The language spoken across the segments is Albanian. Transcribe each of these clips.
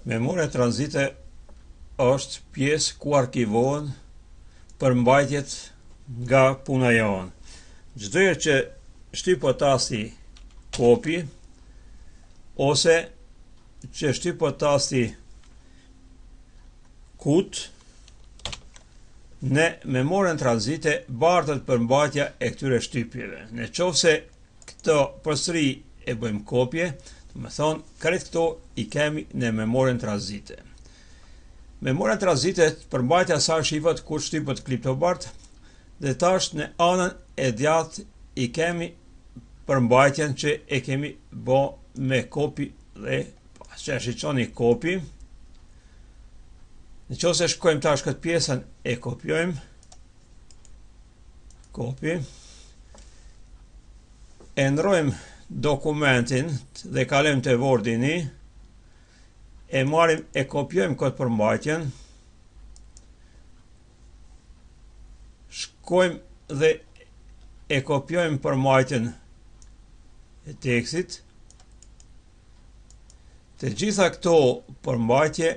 Memoria tranzite është pjesë ku arkivohen përmbajtjet nga puna jonë. Çdo herë që shtypo tasti copy ose që shtypo tasti cut, në memorien tranzite bartet përmbajtja e këtyre shtypjeve. Në qoftë se këto përsëri e bëjmë kopje, do të thonë krejt këto i kemi në memorien tranzite. Memoria tranzite përmbajtja sa shifat kur shtypët kriptobart, dhe tash në anën e djathtë i kemi përmbajtjen që e kemi bë me copy dhe që shiqoni copy. Në qoftë se shkojmë tash këtë pjesën e kopjojmë, copy, e ndrojmë dokumentin dhe kalojmë te Word-i, e marrim e kopjojmë këtë përmbajtjen, shkojmë dhe e kopjojmë përmbajtjen e tekstit. Të gjitha këto përmbajtje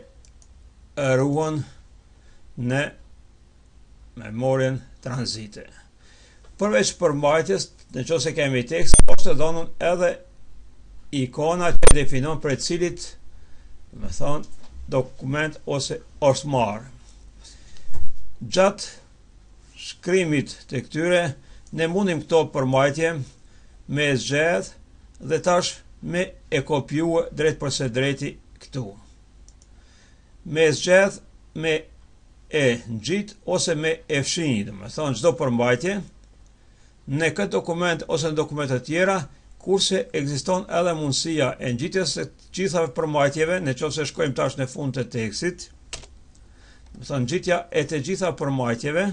ruhen në memorien tranzite. Përveç përmbajtjes, në qoftë se kemi tekst, është dhënë edhe ikona që definon për cilit, me thonë, dokument ose është marrë. Gjatë shkrimit të këtyre, ne mundim këto përmbajtje me zgjedh dhe tash me e kopjue drejt përse drejti këtu. Me zgjedh, me e ngjit ose me e fshinj, me thonë çdo përmbajtje në këtë dokument ose në dokumente të tjera, kurse ekziston edhe mundësia e ngjitjes së gjitha përmbajtjeve, në qoftë se shkojmë tash në fund të tekstit, do thonë ngjitja e të gjitha përmbajtjeve,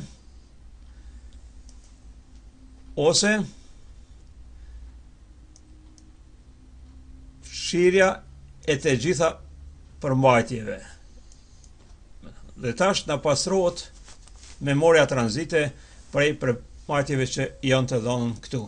ose fshirja e të gjitha përmbajtjeve. Dhe tash na pastrohet memoria tranzite prej përmbajtjeve që janë të dhënë këtu.